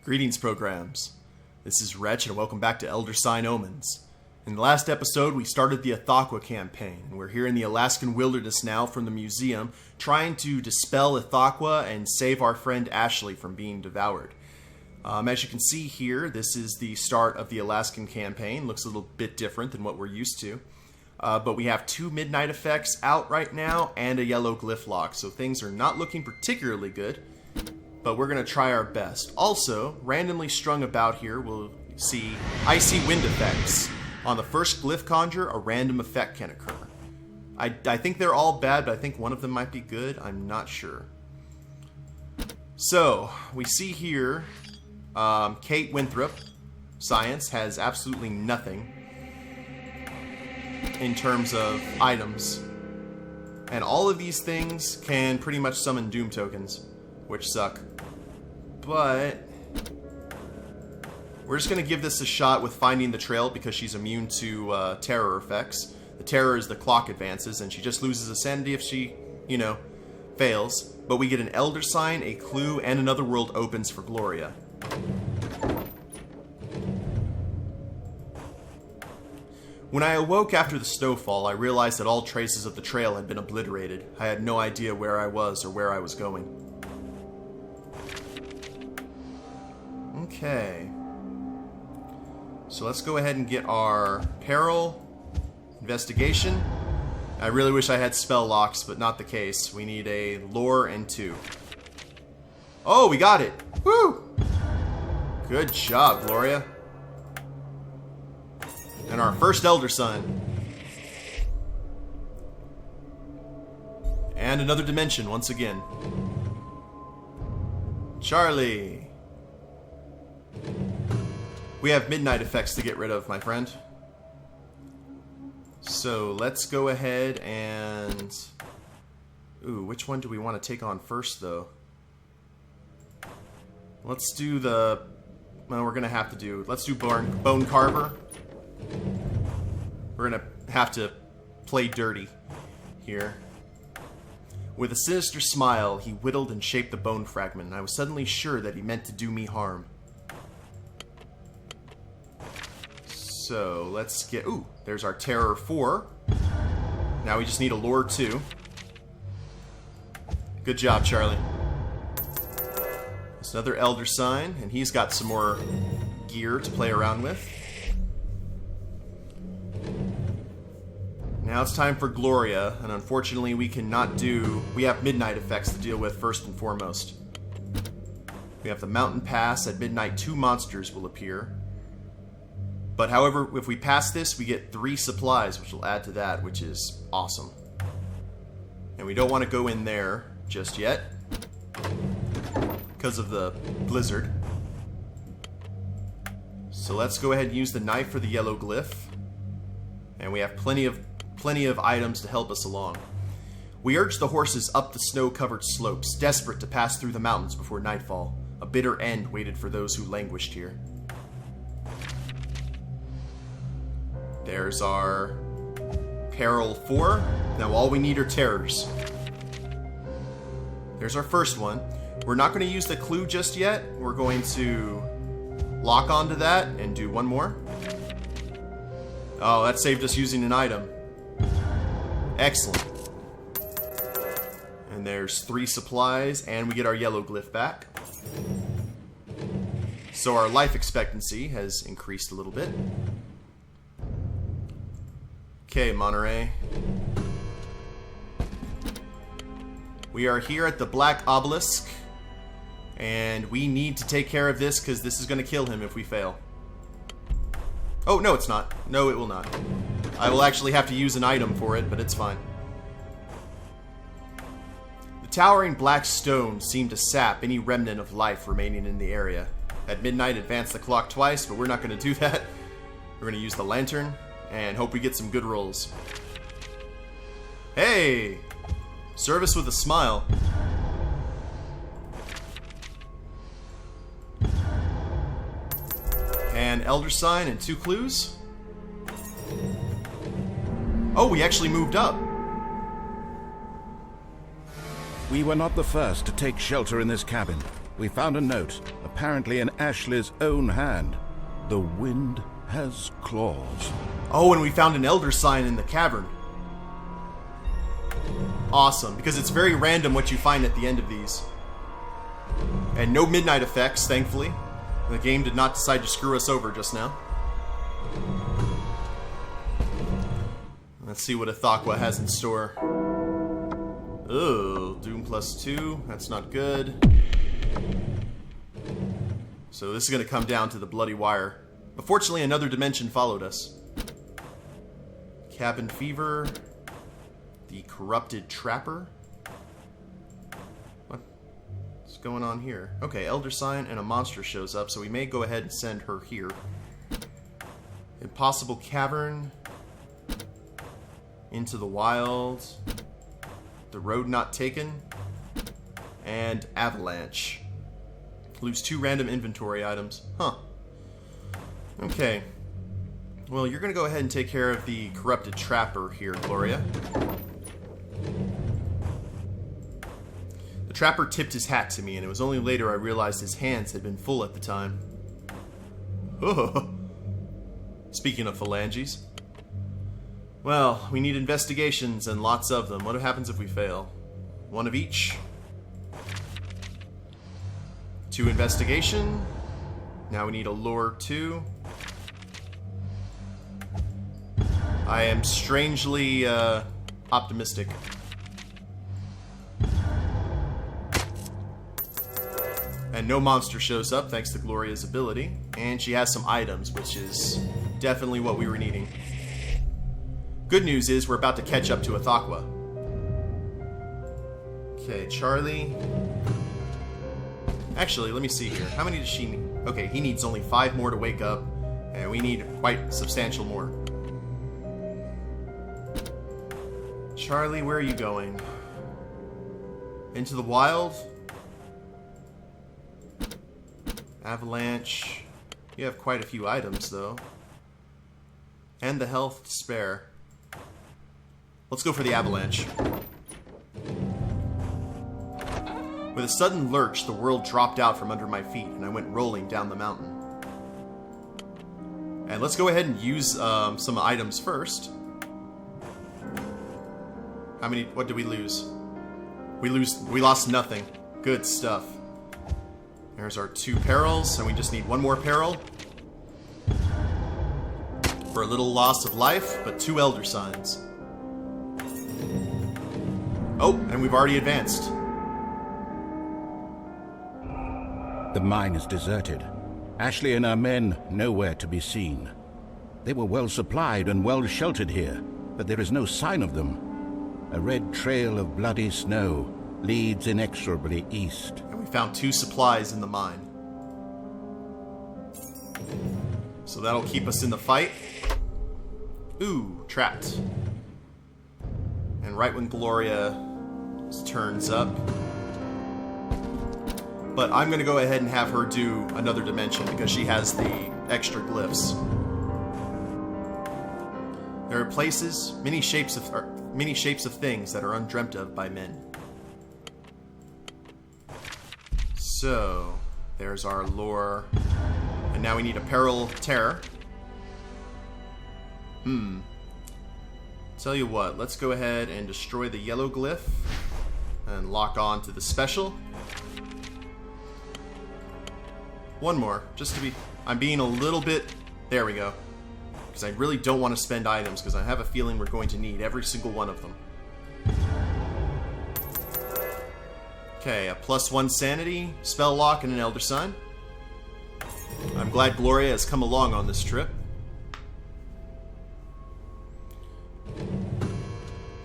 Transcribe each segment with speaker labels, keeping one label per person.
Speaker 1: Greetings, programs. This is Wretch, and welcome back to Elder Sign Omens. In the last episode, we started the Ithaqua campaign, and we're here in the Alaskan wilderness now from the museum, trying to dispel Ithaqua and save our friend Ashley from being devoured. As you can see here, this is the start of the Alaskan campaign. Looks a little bit different than what we're used to. But we have 2 midnight effects out right now, and a yellow glyph lock, so things are not looking particularly good. But we're going to try our best. Also, randomly strung about here, we'll see icy wind effects. On the first glyph conjure, a random effect can occur. I think they're all bad, but I think one of them might be good. I'm not sure. So, we see here, Kate Winthrop, science, has absolutely nothing in terms of items. And all of these things can pretty much summon Doom tokens, which suck. But we're just going to give this a shot with finding the trail because she's immune to terror effects. The terror is the clock advances, and she just loses a sanity if she, fails. But we get an elder sign, a clue, and another world opens for Gloria. When I awoke after the snowfall, I realized that all traces of the trail had been obliterated. I had no idea where I was or where I was going. Okay. So let's go ahead and get our peril investigation. I really wish I had spell locks, but not the case. We need a lore and 2. Oh, we got it! Woo! Good job, Gloria. And our first elder son. And another dimension once again. Charlie. We have midnight effects to get rid of, my friend. So let's go ahead and... Ooh, which one do we want to take on first, though? Let's do the... Well, we're going to have to do... Let's do Bone Carver. We're going to have to play dirty here. With a sinister smile, he whittled and shaped the bone fragment, and I was suddenly sure that he meant to do me harm. So, let's get... Ooh, there's our Terror 4. Now we just need a Lore 2. Good job, Charlie. There's another Elder Sign, and he's got some more gear to play around with. Now it's time for Gloria, and unfortunately we cannot do... We have midnight effects to deal with first and foremost. We have the Mountain Pass. At midnight, 2 monsters will appear. But however, if we pass this, we get 3 supplies, which will add to that, which is awesome. And we don't want to go in there just yet, because of the blizzard. So let's go ahead and use the knife for the yellow glyph. And we have plenty of items to help us along. We urged the horses up the snow-covered slopes, desperate to pass through the mountains before nightfall. A bitter end waited for those who languished here. There's our Peril 4. Now all we need are terrors. There's our first one. We're not going to use the clue just yet. We're going to lock onto that and do one more. Oh, that saved us using an item. Excellent. And there's 3 supplies, and we get our yellow glyph back. So our life expectancy has increased a little bit. Okay, Monterey. We are here at the Black Obelisk, and we need to take care of this because this is going to kill him if we fail. Oh, no, it's not. No, it will not. I will actually have to use an item for it, but it's fine. The towering black stone seemed to sap any remnant of life remaining in the area. At midnight, advance the clock twice, but we're not going to do that. We're going to use the lantern and hope we get some good rolls. Hey! Service with a smile. And Elder Sign and 2 clues. Oh, we actually moved up.
Speaker 2: We were not the first to take shelter in this cabin. We found a note, a apparently in Ashley's own hand. The wind has claws.
Speaker 1: Oh, and we found an elder sign in the cavern. Awesome, because it's very random what you find at the end of these. And no midnight effects, thankfully. The game did not decide to screw us over just now. Let's see what Ithaqua has in store. Oh, Doom +2. That's not good. So this is going to come down to the bloody wire. But fortunately, another dimension followed us. Cabin Fever. The Corrupted Trapper. What's going on here? Okay, Elder Sign and a monster shows up, so we may go ahead and send her here. Impossible Cavern. Into the Wild. The Road Not Taken. And Avalanche. Lose 2 random inventory items. Huh. Okay. Well, you're going to go ahead and take care of the Corrupted Trapper here, Gloria. The Trapper tipped his hat to me, and it was only later I realized his hands had been full at the time. Oh. Speaking of phalanges. Well, we need investigations, and lots of them. What happens if we fail? 1 of each. 2 investigation. Now we need a lore 2. I am strangely optimistic. And no monster shows up thanks to Gloria's ability. And she has some items, which is definitely what we were needing. Good news is we're about to catch up to Ithaqua. Okay, Charlie. Actually, let me see here. How many does she need? Okay, he needs only 5 more to wake up, and we need quite substantial more. Charlie, where are you going? Into the Wild? Avalanche. You have quite a few items, though. And the health to spare. Let's go for the Avalanche. With a sudden lurch, the world dropped out from under my feet, and I went rolling down the mountain. And let's go ahead and use some items first. How many? What did we lose? We lost nothing. Good stuff. There's our 2 perils, and we just need 1 more peril. For a little loss of life, but 2 elder signs. Oh, and we've already advanced.
Speaker 2: The mine is deserted. Ashley and her men nowhere to be seen. They were well supplied and well sheltered here, but there is no sign of them. A red trail of bloody snow leads inexorably east.
Speaker 1: And we found 2 supplies in the mine. So that'll keep us in the fight. Ooh, trapped. And right when Gloria turns up. But I'm going to go ahead and have her do another dimension because she has the extra glyphs. There are places, many shapes of things that are undreamt of by men. So, there's our lore. And now we need a peril terror. Tell you what, let's go ahead and destroy the yellow glyph and lock on to the special. 1 more, just to be... I'm being a little bit... There we go. Because I really don't want to spend items, because I have a feeling we're going to need every single one of them. Okay, a +1 sanity, spell lock, and an elder sign. I'm glad Gloria has come along on this trip.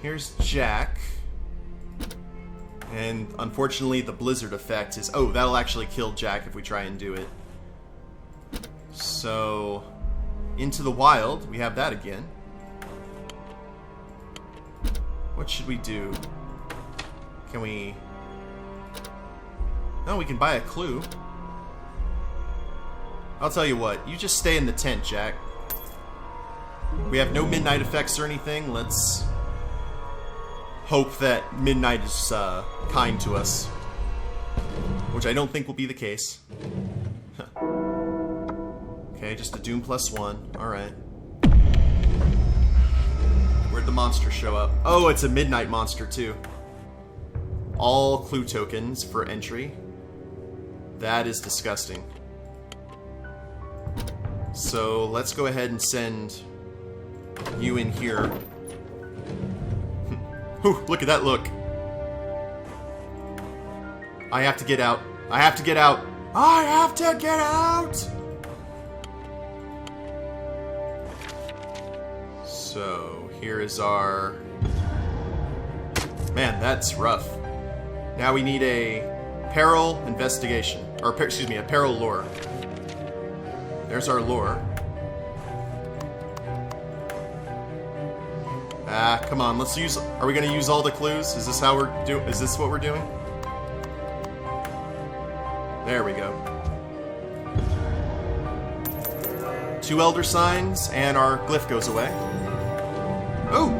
Speaker 1: Here's Jack. And unfortunately the blizzard effect is... Oh, that'll actually kill Jack if we try and do it. So... Into the Wild, we have that again. What should we do? Can we... No, we can buy a clue. I'll tell you what, you just stay in the tent, Jack. We have no midnight effects or anything. Let's hope that midnight is kind to us. Which I don't think will be the case. Okay, just a Doom +1. Alright. Where'd the monster show up? Oh, it's a midnight monster, too. All clue tokens for entry. That is disgusting. So, let's go ahead and send you in here. Whew, look at that look. I have to get out. I have to get out. I have to get out! So, here is our... Man, that's rough. Now we need a peril investigation. Or, excuse me, a peril lore. There's our lore. Ah, come on, let's use... Are we going to use all the clues? Is this how we're doing? Is this what we're doing? There we go. 2 elder signs, and our glyph goes away. Oh!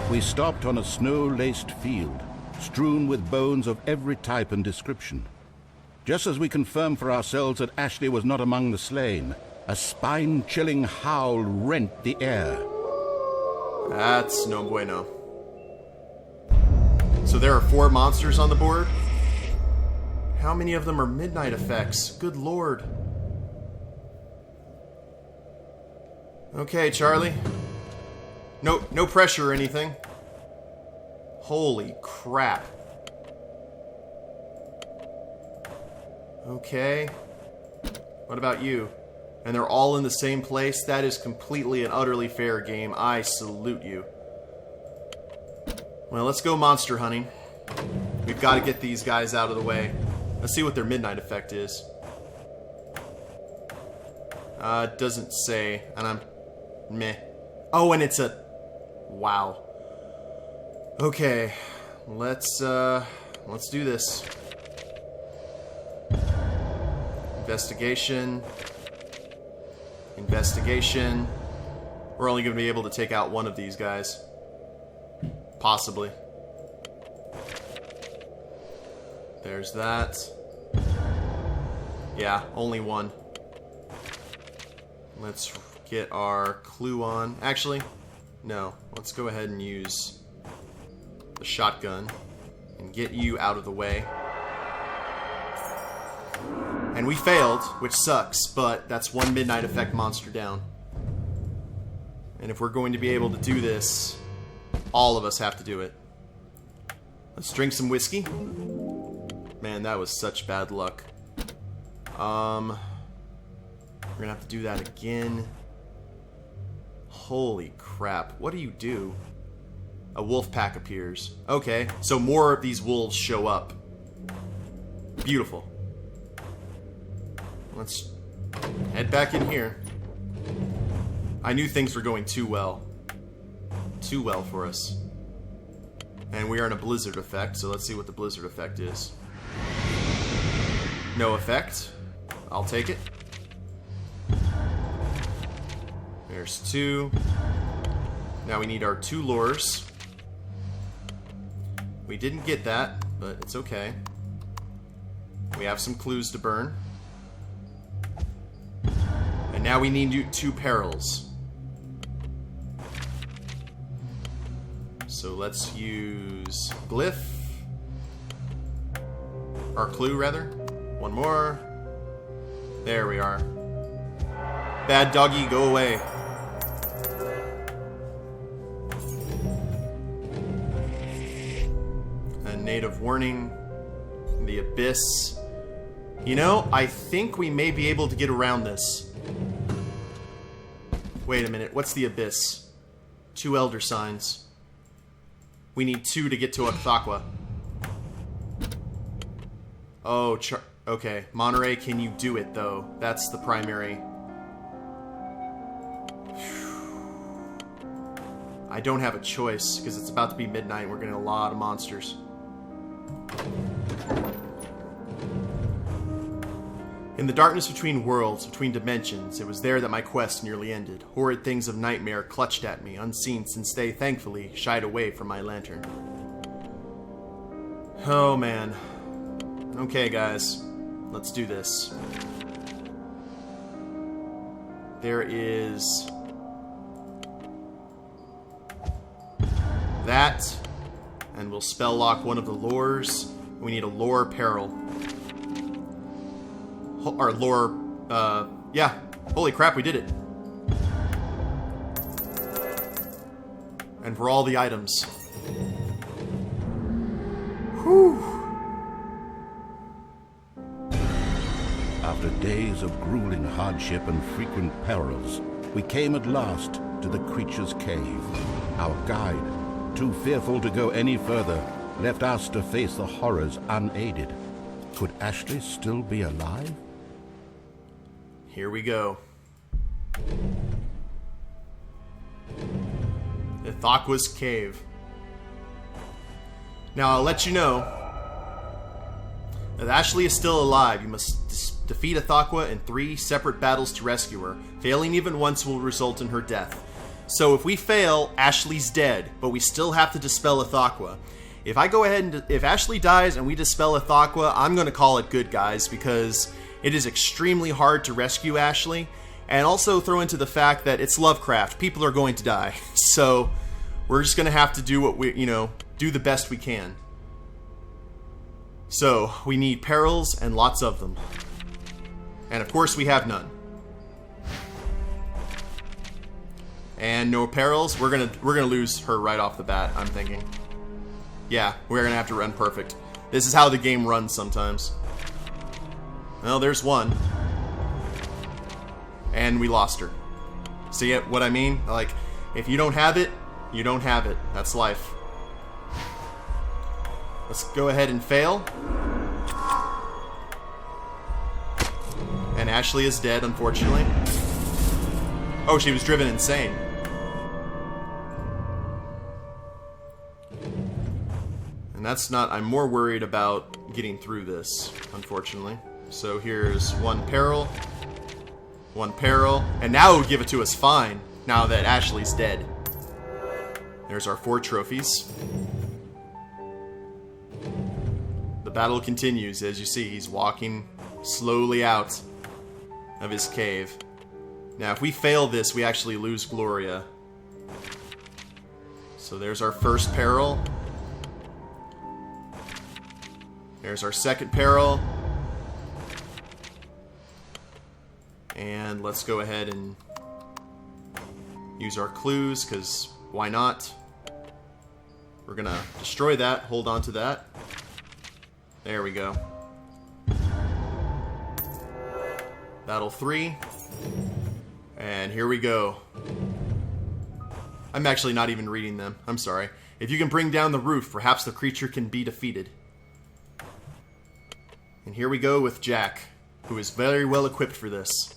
Speaker 2: We stopped on a snow-laced field, strewn with bones of every type and description. Just as we confirmed for ourselves that Ashley was not among the slain, a spine-chilling howl rent the air.
Speaker 1: That's no bueno. So there are 4 monsters on the board? How many of them are midnight effects? Good lord. Okay, Charlie. No pressure or anything. Holy crap. Okay. What about you? And they're all in the same place? That is completely and utterly fair game. I salute you. Well, let's go monster hunting. We've got to get these guys out of the way. Let's see what their midnight effect is. It doesn't say, and I'm meh. Oh, and it's a... Wow. Okay, let's do this. Investigation. Investigation. We're only going to be able to take out one of these guys. Possibly. There's that. Yeah, only one. Let's get our clue on. Actually, no. Let's go ahead and use the shotgun and get you out of the way. And we failed, which sucks, but that's one midnight effect monster down. And if we're going to be able to do this, all of us have to do it. Let's drink some whiskey. Man, that was such bad luck. We're gonna have to do that again. Holy crap. What do you do? A wolf pack appears. Okay, so more of these wolves show up. Beautiful. Let's head back in here. I knew things were going too well. Too well for us. And we are in a blizzard effect, so let's see what the blizzard effect is. No effect. I'll take it. There's 2. Now we need our 2 lures. We didn't get that, but it's okay. We have some clues to burn. And now we need 2 perils. So let's use glyph. Or clue, rather. One more. There we are. Bad doggy, go away. A native warning. The abyss. You know, I think we may be able to get around this. Wait a minute, what's the abyss? 2 elder signs. We need 2 to get to Ithaqua. Oh, okay. Monterey, can you do it, though? That's the primary. I don't have a choice, because it's about to be midnight and we're getting a lot of monsters. In the darkness between worlds, between dimensions, it was there that my quest nearly ended. Horrid things of nightmare clutched at me, unseen since they, thankfully, shied away from my lantern. Oh, man. Okay, guys. Let's do this. There is... that. And we'll spell lock one of the lures. We need a lore peril. Or lore... yeah. Holy crap, we did it. And for all the items. Whew.
Speaker 2: After days of grueling hardship and frequent perils, we came at last to the creature's cave. Our guide, too fearful to go any further, left us to face the horrors unaided. Could Ashley still be alive?
Speaker 1: Here we go. Ithaqua's cave. Now, I'll let you know, if Ashley is still alive, you must defeat Ithaqua in 3 separate battles to rescue her. Failing even once will result in her death. So if we fail, Ashley's dead, but we still have to dispel Ithaqua. If I go ahead and if Ashley dies and we dispel Ithaqua, I'm going to call it good, guys, because it is extremely hard to rescue Ashley. And also throw into the fact that it's Lovecraft. People are going to die. So we're just going to have to do what we, do the best we can. So we need perils and lots of them. And of course we have none. And no perils. We're gonna lose her right off the bat, I'm thinking. Yeah, we're gonna have to run perfect. This is how the game runs sometimes. Well, there's one. And we lost her. See what I mean? Like, if you don't have it, you don't have it. That's life. Let's go ahead and fail. And Ashley is dead, unfortunately. Oh, she was driven insane. And that's not... I'm more worried about getting through this, unfortunately. So here's one peril. One peril. And now it would give it to us fine, now that Ashley's dead. There's our 4 trophies. The battle continues. As you see, he's walking slowly out of his cave. Now, if we fail this, we actually lose Gloria. So there's our first peril. There's our second peril. And let's go ahead and use our clues, because why not? We're gonna destroy that, hold on to that. There we go. Battle 3. And here we go. I'm actually not even reading them. I'm sorry. If you can bring down the roof, perhaps the creature can be defeated. And here we go with Jack, who is very well equipped for this.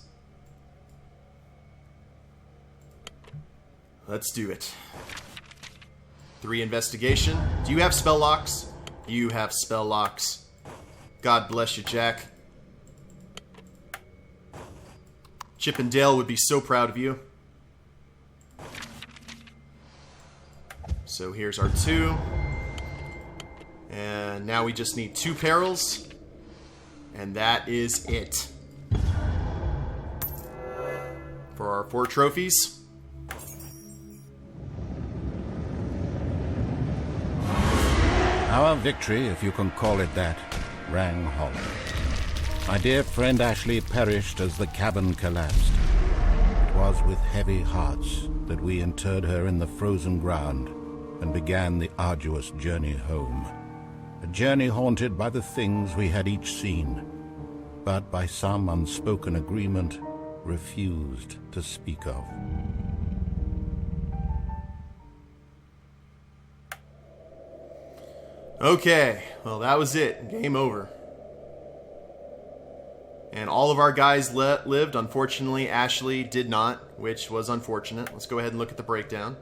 Speaker 1: Let's do it. 3 investigation. Do you have spell locks? You have spell locks. God bless you, Jack. Chip and Dale would be so proud of you. So here's our 2. And now we just need 2 perils. And that is it. For our 4 trophies.
Speaker 2: Our victory, if you can call it that, rang hollow. My dear friend Ashley perished as the cabin collapsed. It was with heavy hearts that we interred her in the frozen ground and began the arduous journey home. A journey haunted by the things we had each seen, but by some unspoken agreement refused to speak of.
Speaker 1: Okay, well that was it. Game over. And all of our guys lived. Unfortunately, Ashley did not, which was unfortunate. Let's go ahead and look at the breakdown.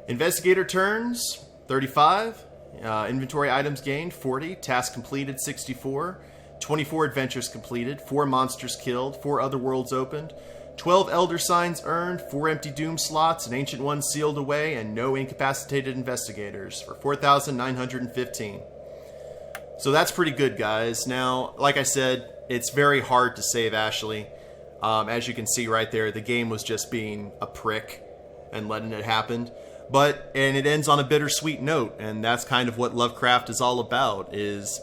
Speaker 1: Investigator turns, 35. Inventory items gained, 40. Tasks completed, 64. 24 adventures completed, 4 monsters killed, 4 other worlds opened, 12 Elder Signs earned, 4 empty Doom slots, an Ancient One sealed away, and no incapacitated investigators for 4,915. So that's pretty good, guys. Now, like I said, it's very hard to save Ashley. As you can see right there, the game was just being a prick and letting it happen. And it ends on a bittersweet note, and that's kind of what Lovecraft is all about, is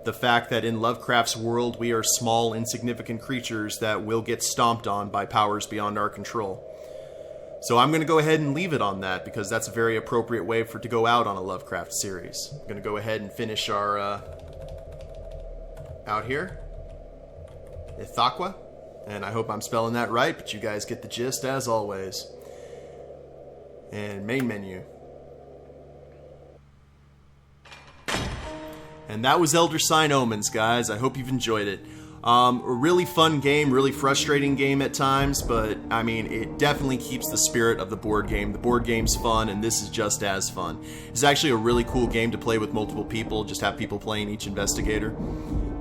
Speaker 1: the fact that in Lovecraft's world, we are small, insignificant creatures that will get stomped on by powers beyond our control. So I'm going to go ahead and leave it on that, because that's a very appropriate way for it to go out on a Lovecraft series. I'm going to go ahead and finish our, out here, Ithaqua, and I hope I'm spelling that right, but you guys get the gist as always. And main menu. And that was Elder Sign Omens, guys. I hope you've enjoyed it. A really fun game, really frustrating game at times, but I mean, it definitely keeps the spirit of the board game. The board game's fun, and this is just as fun. It's actually a really cool game to play with multiple people, just have people playing each investigator.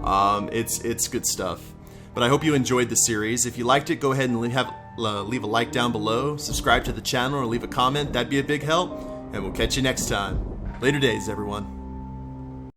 Speaker 1: It's good stuff. But I hope you enjoyed the series. If you liked it, go ahead and leave a like down below, subscribe to the channel, or leave a comment. That'd be a big help, and we'll catch you next time. Later days, everyone.